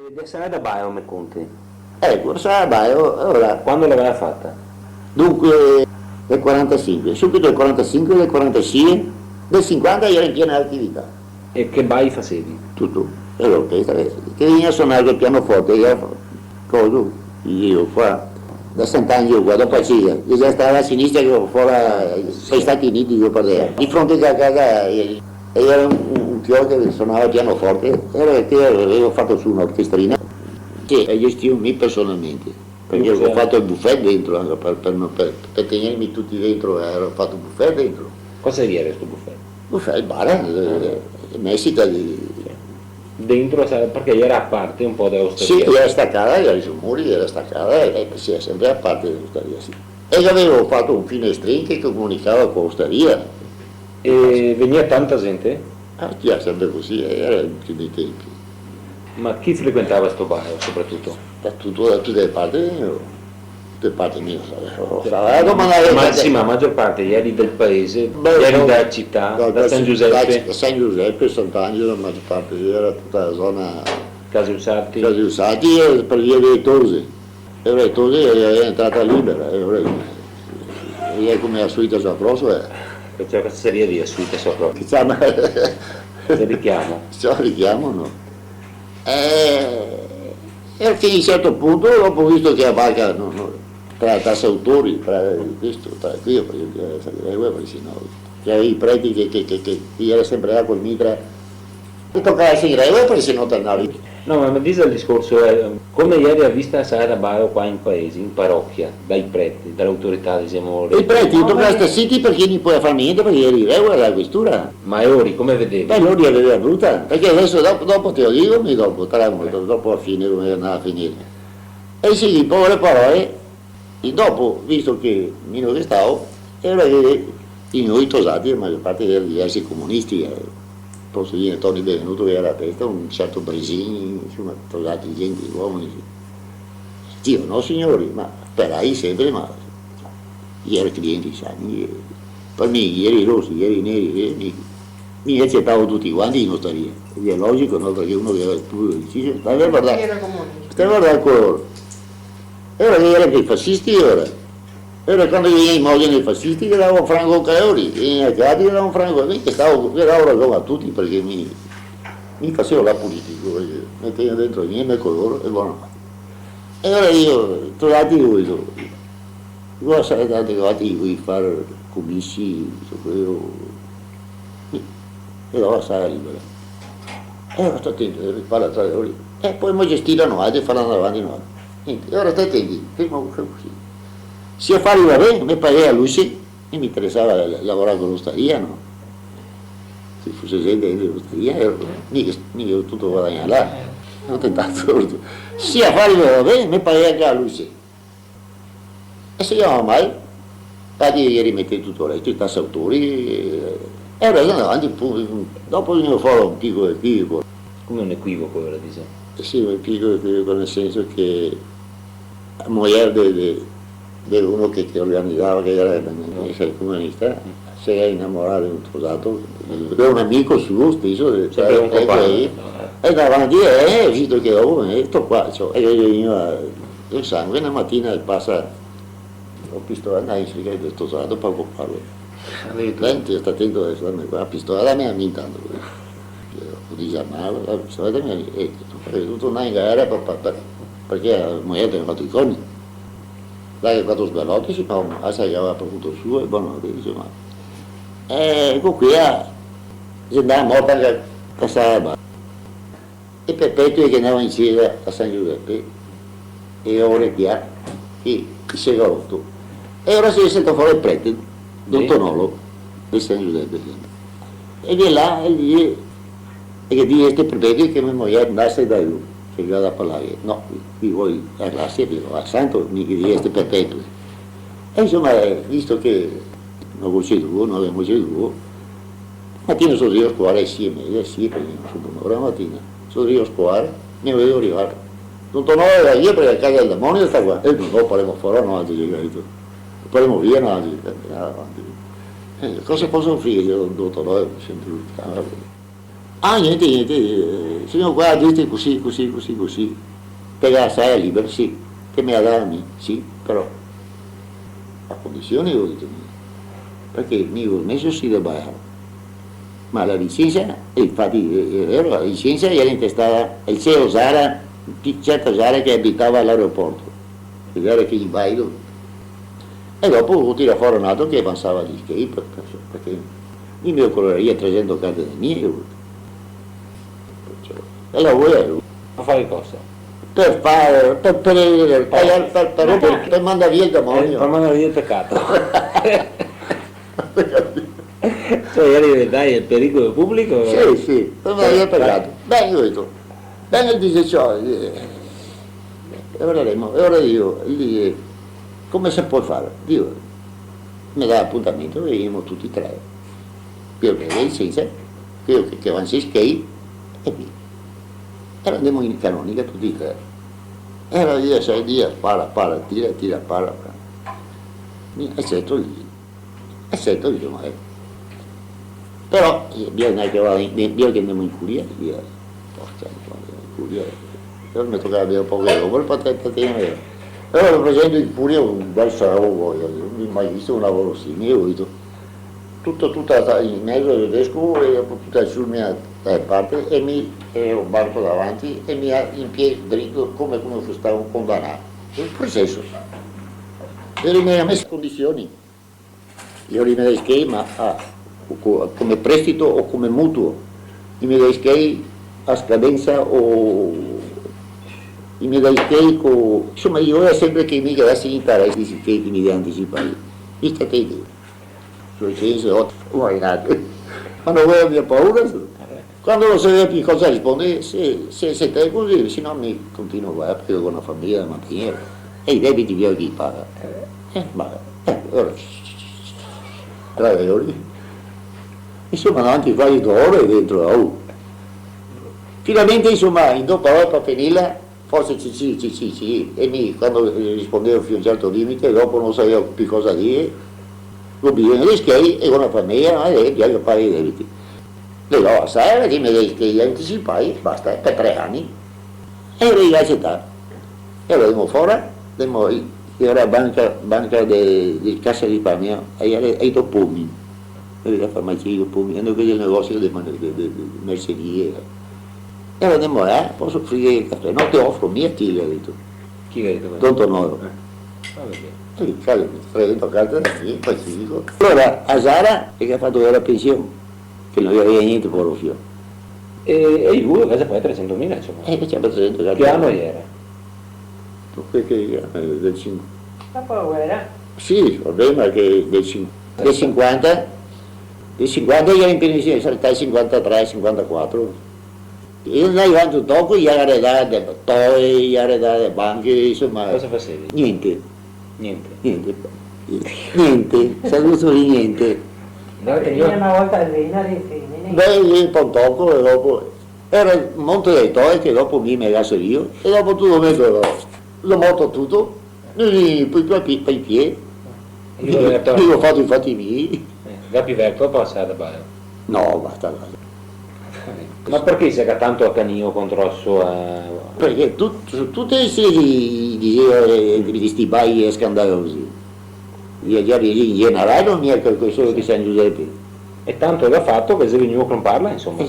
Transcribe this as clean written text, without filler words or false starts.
Di Sala da Baio mi conti. Ecco, sai, ora, Quando l'aveva fatta? dunque, nel 45, subito nel 45, nel 46, nel 50 ero in piena attività, E che bai facevi? tutto, e l'orchestra, che veniva a suonare il pianoforte, io qua, da Sant'Angelo qua, da Pacia, io già stavo a sinistra, che fuori ai Stati Uniti, io parlavo, di fronte a casa, e era un tio che suonava il pianoforte, era che avevo fatto su un'orchestrina, che gestivo me personalmente, perché ho fatto il buffet dentro, anche per tenermi tutti dentro, ho fatto il buffet dentro. Cosa era questo buffet? Buffet, il bar, Messica, Dentro, perché era a parte un po' sì, dell'osteria. era staccata, era sui muri, era staccata, e sì, è sempre a parte dell'osteria, sì. E avevo fatto un finestrin che comunicava con l'osteria, E veniva tanta gente? chi è sempre così, era in più dei tempi, Ma chi frequentava sto Baio soprattutto? da tutte le parti, tutte le parti mie, domandare Ma sì, ma la maggior parte ieri del paese, ieri dalla città, da San Giuseppe, da San Giuseppe, Sant'Angelo, la maggior parte era tutta la zona Casi Usati. casi usati per via dei Tosi. E ora i Tosi è entrata libera, e come la suite già prossima, C'è questa serie di suite sopra. che c'è Se richiamo. ce richiamano. E fino a un certo punto, dopo ho visto che la barca, tra tasse autori, tra questo, tra qui, perché sì, no, che i preti che era sempre là col mitra, e toccava a seguire, perché se no tornavi. No, ma mi dice il discorso, come ieri ha vista la Sala da Baio qua in paese, in parrocchia, dai preti, dall'autorità, diciamo. E i preti toccava a siti perché non poteva fare niente, perché eri regola della questura. Ma è ori, come vedevi? Beh, non aveva brutta, perché adesso dopo te lo dico, dopo a fine come andava a finire. E sì, di povere parole, e dopo, visto che meno che stavo, era che i noi tosati, la maggior parte erano diversi comunisti, posso dire Tony Benvenuto che era a testa, un certo Bresini, insomma, tosati, gente, uomini. Dio, no signori, ma sperai sempre, ma ieri clienti sani, per me ieri rossi, ieri neri, mi accettavo tutti quanti in osteria, ed è logico, no? Perché uno che era più difficile, stai a guardare il colore. E ora che erano i fascisti, ora quando io in Modena i fascisti che davano franco Caori, e in Acadi che davano franco, che davo ragione a tutti perché mi facevo la politica, perché mettevo dentro i miei colore e buono. E ora io, trovati io sarei stato arrivati a fare commessi, e allora sarà libera. E ora sto attento, fare la strada lì. E poi mi gestivano e faranno avanti noi. Niente, e ora stai attenti, prima così. Se affari va bene, mi pagava a lui, e mi interessava lavorare con l'osteria, no? Se fosse gente dell'osteria, mica tutto guadagnare là, non tentato. Se affari va bene, mi pagava anche a lui. E se io mai, paghi e rimetti tutto il resto, i tassi autori, e ora andando avanti, dopo venivo fuori un piccolo equivoco. Come un equivoco, ora dice. Sì, un piccolo equivoco nel senso che la moglie di uno che organizzava, che era il comunista, si è innamorato di un sposato, di un amico suo stesso, Sempre un compagno. e davanti visto che ho detto qua, e io veniva il sangue, una mattina passa, ho pistola, andai in del sposato per occuparlo. Lente, sta attento adesso, la pistola mi ha mintando. Ho disarmato, la pistola mi ha detto, tutto andare in gara perché la moglie aveva fatto i coni. Lei ha fatto sballotti, si fa un aveva avuto il suo e buono, insomma. Ecco qui si andava morta anche a Sala. E Perpetuo che andava in chiesa a San Giuseppe e ore che si è rotto. E ora si è sentato fuori il prete, Don Tonolo, di San Giuseppe. E di là e dice, e che dice este Perpetuo che mia moglie andasse da lui. Che vado a parlare, no, qui voi a classe, dico, a santo mi chiedeste perpetuo. E insomma, visto che non voce due, non abbiamo voce due, mattina sono io a scuola insieme, sì, perché non sono un'ora la mattina, sono io a scuola, mi vedevo arrivare. Non tornavo da via perché a casa del demonio sta qua, e no, parliamo fuori, no, altro detto, parliamo via, no, avanti. Cosa posso offrire? Io non tornavo, sempre lui. Ah, niente, signor qua, dite così, per la saia libera, sì, che mi ha dato a me, sì, però a condizione ho detto, perché mi ho messo sì da ballare, ma la licenza, infatti la licenza era intestata al CEO Sara, certo Sara che abitava all'aeroporto, ed era che in bailo, e dopo ho tirato fuori un altro che avanzava gli skate, perché il mio coloreria 300 carte da mie, e la volevo Ma fare cosa? per fare, per mandare via il demonio. Per mandare via il peccato. Cioè eri dai il pericolo pubblico? Sì, per mandare via il peccato. Beh, io ho detto, bene dice ciò, e ora io, lì, come si può fare? Dio, mi dà appuntamento, veniamo tutti e tre, io che licenza, io che avanzi skate, e via. E andiamo in canonica tutti e tre. Era lì a 6 giorni, para, tira, para. Eccetto lì, ma è. Però, bisogna che andiamo in curia, via. Porca, in curia. Però mi toccava bere un po' che dopo, il patente. Allora presento in curia un bel saravo, non ho mai visto un lavoro simile, ho detto. Tutta in mezzo al tedesco e tutta sulla mia parte e mi un banco davanti e mi ha in piedi dritto come se stava un condannato. Il processo. E mi ha messo in condizioni. Io rimedio il schema come prestito o come mutuo. I miei schemi a scadenza o i miei schemi insomma io era sempre che mi quedassi in interesse di schemi mi anticipare. Vista te idea. Sui 6, 8, immaginate. Quando voi abbia paura, quando non sapeva più cosa rispondere, se te così, se no mi continuo a guardare perché ho una famiglia da mantenere e i debiti via chi paga. Ora 3 euro. Insomma, davanti a fare 2 ore dentro. Finalmente, insomma, in dopo ora per finirla, forse ci, e quando rispondevo fino a un certo limite, dopo non sapevo più cosa dire. Ho bisogno di skate e una famiglia e bisogna fare i debiti. Le do a Sara che mi dei skate anticipai, basta, per 3 anni. E ero in accettato. E allora andiamo fuori, era banca di Cassa di Risparmio, e dopo Pumi, la farmacia di Pumi, hanno quel negozio di mercerie. E allora andiamo là, posso offrire il caffè? No, ti offro, mia ti ha detto. Chi ha detto? Don Tonoro. Va bene. Sì, sai, 300 carte da lì, poi ci dico. Allora, a Sara, che ha fatto la pensione, che non aveva niente per lo fio. E lui invece poi 300.000, insomma. Che c'è 300 carte. Che anno era? Del 5. Dopo la guerra? Sì, il problema è che del 50 era in pensione, saltai 53, 54. Io andavo avanti dopo, gli era dato toy, gli era dato banche, insomma. Cosa facevi? Niente. Niente. Saluto di niente. Veniva una volta al venerdì femmine. Beh, io un po' dopo, e dopo era il monte dei toi che dopo mi messo io, e dopo tutto l'ho morto tutto, poi per i piedi, io ho fatto i fatti miei. Gapi vecchio passare da baio. No, basta. Ma perché si è tanto accanito contro la sua... Perché tutte le serie di questi bai scandalosi, in generale non è solo di San Giuseppe. E tanto era fatto che se venivo a comprarla, insomma.